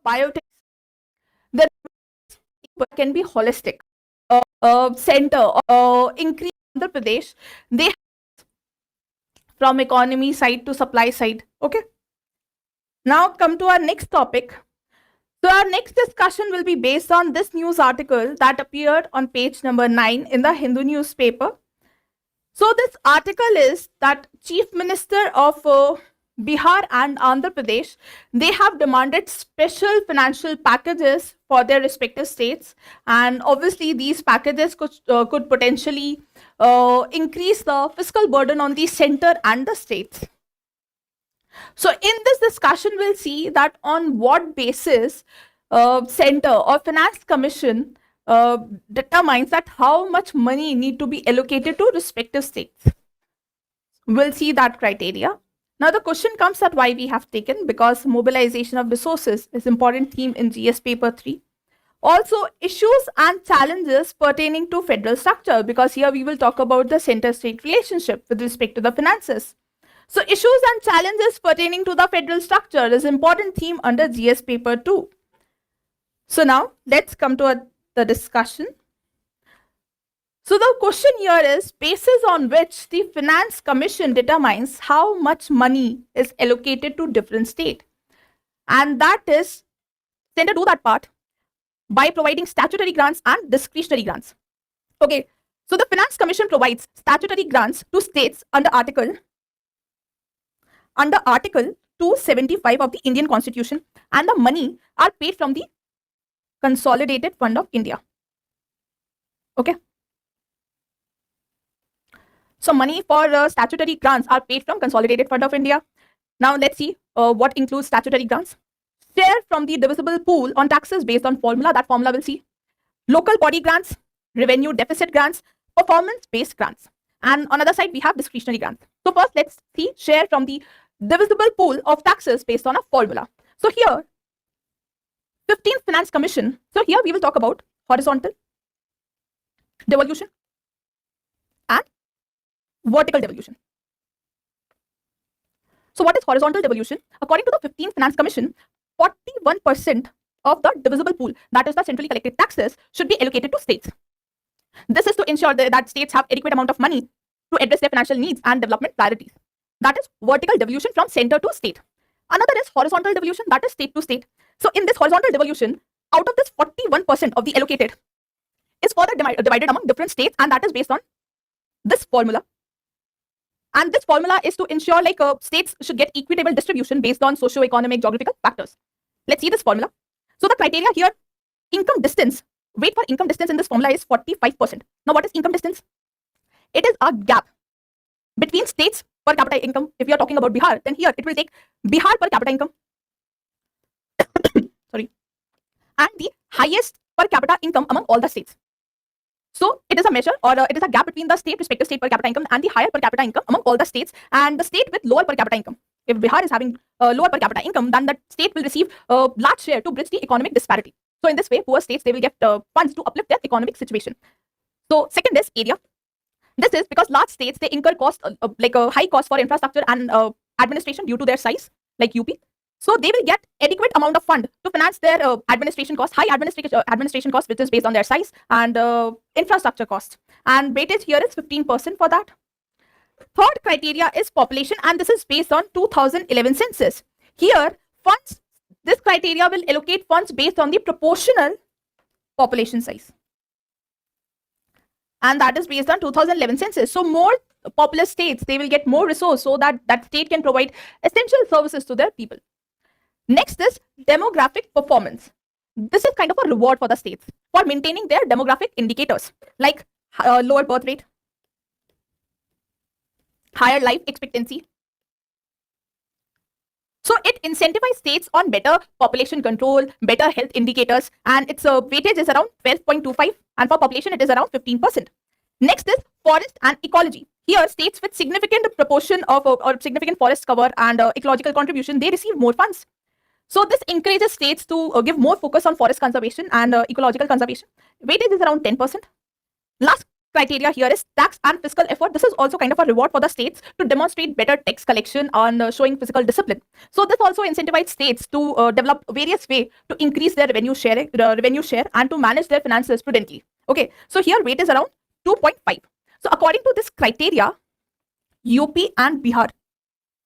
biotech. The can be holistic. Center increase Andhra Pradesh. They from economy side to supply side. Okay. Now come to our next topic. So our next discussion will be based on this news article that appeared on page number 9 in the Hindu newspaper. So this article is that Chief Minister of Bihar and Andhra Pradesh, they have demanded special financial packages for their respective states, and obviously these packages could potentially increase the fiscal burden on the center and the states. So in this discussion, we'll see that on what basis center or finance commission determines that how much money need to be allocated to respective states. We'll see that criteria. Now the question comes that why we have taken, because mobilization of resources is important theme in GS paper 3. Also issues and challenges pertaining to federal structure, because here we will talk about the center-state relationship with respect to the finances. So issues and challenges pertaining to the federal structure is important theme under GS paper 2. So now let's come to the discussion. So the question here is basis on which the Finance Commission determines how much money is allocated to different state. And that is, center do that part by providing statutory grants and discretionary grants. Okay, so the Finance Commission provides statutory grants to states under Article 275 of the Indian Constitution, and the money are paid from the Consolidated Fund of India. Okay. So money for statutory grants are paid from Consolidated Fund of India. Now let's see what includes statutory grants. Share from the divisible pool on taxes based on formula. That formula we'll see. Local body grants, revenue deficit grants, performance-based grants. And on the other side, we have discretionary grants. So first, let's see share from the divisible pool of taxes based on a formula. So here, 15th Finance Commission. So here we will talk about horizontal devolution and vertical devolution. So what is horizontal devolution? According to the 15th Finance Commission, 41% of the divisible pool, that is the centrally collected taxes, should be allocated to states. This is to ensure that states have adequate amount of money to address their financial needs and development priorities. That is vertical devolution from center to state. Another is horizontal devolution, that is state to state. So in this horizontal devolution, out of this 41% of the allocated is further divided among different states, and that is based on this formula. And this formula is to ensure states should get equitable distribution based on socio-economic geographical factors. Let's see this formula. So the criteria here, income distance, weight for income distance in this formula is 45%. Now what is income distance? It is a gap between states per capita income. If you are talking about Bihar, then here it will take Bihar per capita income. Sorry. And the highest per capita income among all the states. So it is a measure, or it is a gap between the respective state per capita income and the higher per capita income among all the states, and the state with lower per capita income. If Bihar is having lower per capita income, then the state will receive a large share to bridge the economic disparity. So in this way, poor states, they will get funds to uplift their economic situation. So second is area. This is because large states, they incur cost, like a high cost for infrastructure and administration due to their size, like UP. So they will get adequate amount of fund to finance their administration costs, high administration costs, which is based on their size, and infrastructure cost. And weightage here is 15% for that. Third criteria is population, and this is based on 2011 census. Here, funds, this criteria will allocate funds based on the proportional population size. And that is based on 2011 census. So more populous states, they will get more resource so that that state can provide essential services to their people. Next is demographic performance. This is kind of a reward for the states for maintaining their demographic indicators like lower birth rate, higher life expectancy. So it incentivizes states on better population control, better health indicators, and its weightage is around 12.25, and for population it is around 15%. Next is forest and ecology. Here, states with significant proportion of or significant forest cover and ecological contribution, they receive more funds. So this encourages states to give more focus on forest conservation and ecological conservation. Weightage is around 10%. Last criteria here is tax and fiscal effort. This is also kind of a reward for the states to demonstrate better tax collection and showing fiscal discipline. So this also incentivizes states to develop various way to increase their revenue share and to manage their finances prudently. Okay, so here weight is around 2.5. So according to this criteria, UP and Bihar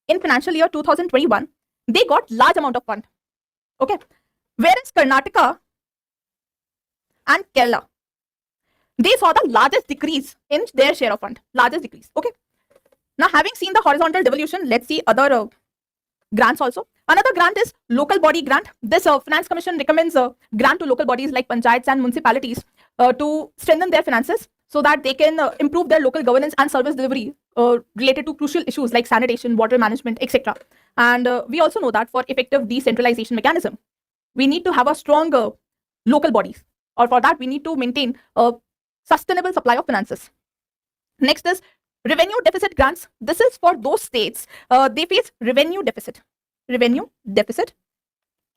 in financial year 2021, they got large amount of fund. Okay, whereas Karnataka and Kerala, they saw the largest decrease in their share of fund, largest decrease. Okay, now having seen the horizontal devolution, let's see other grants also. Another grant is local body grant. This Finance Commission recommends a grant to local bodies like panchayats and municipalities to strengthen their finances so that they can improve their local governance and service delivery related to crucial issues like sanitation, water management, etc. And we also know that for effective decentralization mechanism, we need to have a strong local bodies, or for that we need to maintain a sustainable supply of finances. Next is revenue deficit grants. This is for those states they face revenue deficit.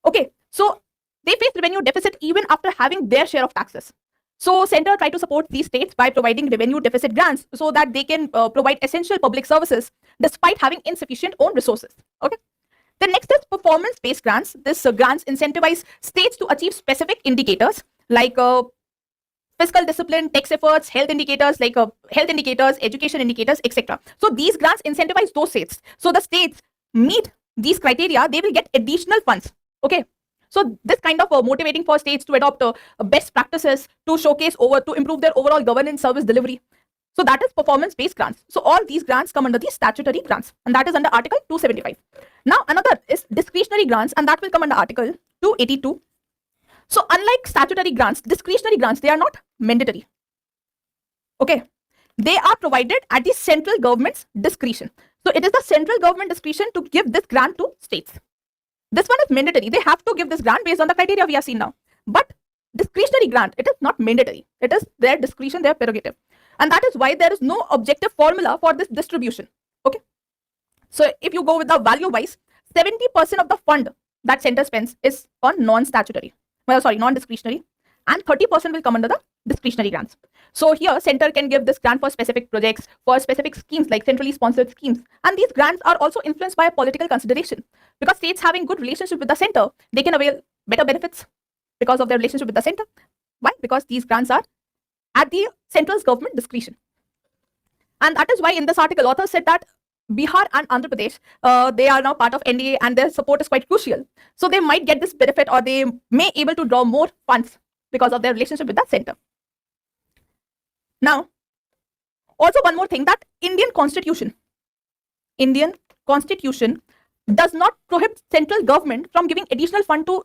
Okay, so they face revenue deficit even after having their share of taxes. So center try to support these states by providing revenue deficit grants so that they can provide essential public services despite having insufficient own resources. Okay. The next is performance-based grants. This grants incentivize states to achieve specific indicators like fiscal discipline, tax efforts, health indicators, education indicators, etc. So these grants incentivize those states. So the states meet these criteria, they will get additional funds. Okay. So this kind of motivating for states to adopt best practices to showcase to improve their overall governance service delivery. So that is performance-based grants. So all these grants come under the statutory grants, and that is under Article 275. Now another is discretionary grants, and that will come under Article 282. So unlike statutory grants, discretionary grants, they are not mandatory. Okay, they are provided at the central government's discretion. So it is the central government discretion to give this grant to states. This one is mandatory. They have to give this grant based on the criteria we have seen now. But discretionary grant, it is not mandatory. It is their discretion, their prerogative. And that is why there is no objective formula for this distribution. Okay. So if you go with the value wise, 70% of the fund that center spends is on non-discretionary, and 30% will come under the discretionary grants. So here center can give this grant for specific projects, for specific schemes like centrally sponsored schemes. And these grants are also influenced by a political consideration, because states having good relationship with the center, they can avail better benefits because of their relationship with the center. Why? Because these grants are at the central government discretion. And that is why in this article, authors said that Bihar and Andhra Pradesh, they are now part of NDA and their support is quite crucial. So they might get this benefit, or they may able to draw more funds because of their relationship with the center. Now, also one more thing, that Indian Constitution does not prohibit central government from giving additional fund to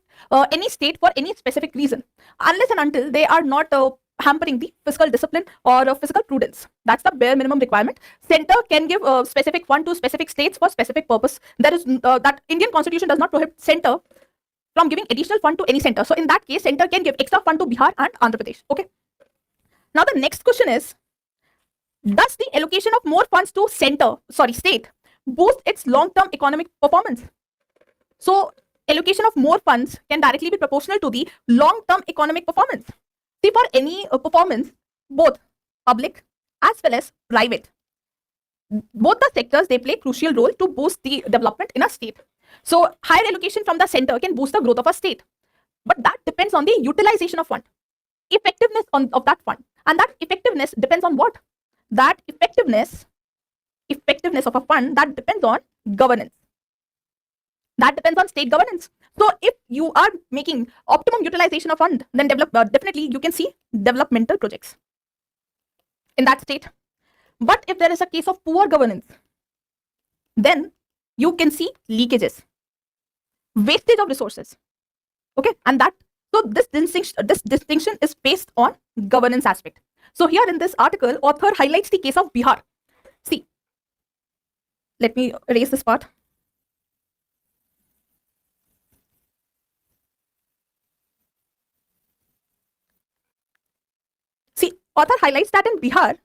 any state for any specific reason, unless and until they are not hampering the fiscal discipline or fiscal prudence. That's the bare minimum requirement. Center can give specific fund to specific states for specific purpose. That is that Indian Constitution does not prohibit center from giving additional fund to any center. So in that case, center can give extra fund to Bihar and Andhra Pradesh. Okay. Now the next question is, does the allocation of more funds to state boost its long-term economic performance? So allocation of more funds can directly be proportional to the long-term economic performance. See, for any performance, both public as well as private, both the sectors, they play crucial role to boost the development in a state. So higher allocation from the center can boost the growth of a state, but that depends on the utilization of fund, effectiveness of that fund. And that effectiveness depends on what? That effectiveness of a fund, that depends on governance. That depends on state governance. So if you are making optimum utilization of fund, then definitely you can see developmental projects in that state. But if there is a case of poor governance, then you can see leakages, wastage of resources. Okay, and that, so this distinction is based on governance aspect. So here in this article, author highlights the case of Bihar. See, let me erase this part. See, author highlights that in Bihar,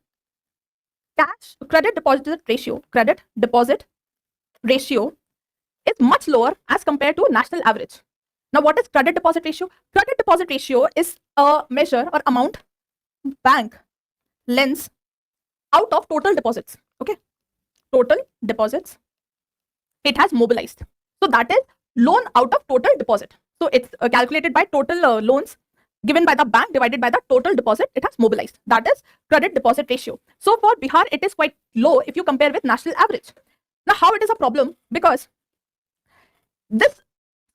credit deposit ratio is much lower as compared to national average. Now, what is credit deposit ratio? Credit deposit ratio is a measure or amount bank lends out of total deposits. Okay, total deposits it has mobilized. So that is loan out of total deposit. So it's calculated by total loans given by the bank divided by the total deposit it has mobilized. That is credit deposit ratio. So for Bihar, it is quite low if you compare with national average. Now, how it is a problem? Because this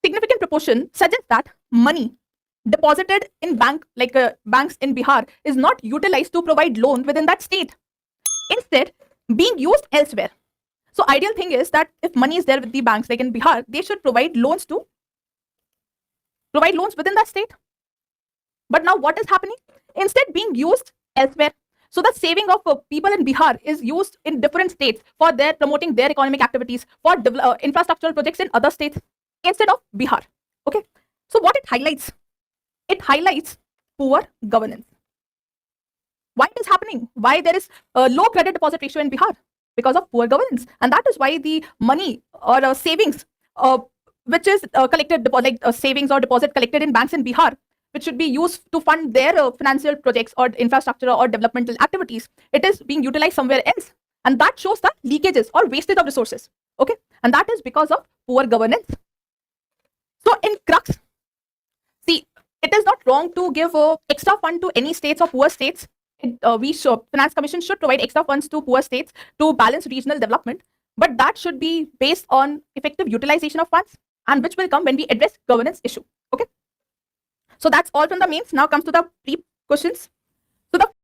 significant proportion suggests that money deposited in banks in Bihar is not utilized to provide loan within that state. Instead, being used elsewhere. So ideal thing is that if money is there with the banks like in Bihar, they should provide loans within that state. But now what is happening? Instead being used elsewhere. So the saving of people in Bihar is used in different states for their promoting their economic activities, for infrastructural projects in other states instead of Bihar. Okay. So what it highlights? It highlights poor governance. Why it is happening? Why there is a low credit deposit ratio in Bihar? Because of poor governance. And that is why the money or savings which is collected, savings or deposit collected in banks in Bihar, which should be used to fund their financial projects or infrastructure or developmental activities, it is being utilized somewhere else. And that shows the leakages or wastage of resources. Okay. And that is because of poor governance. So in crux, see, it is not wrong to give extra fund to any states or poor states. Finance Commission should provide extra funds to poor states to balance regional development. But that should be based on effective utilization of funds, and which will come when we address governance issue. Okay. So that's all from the mains. Now comes to the pre questions. So the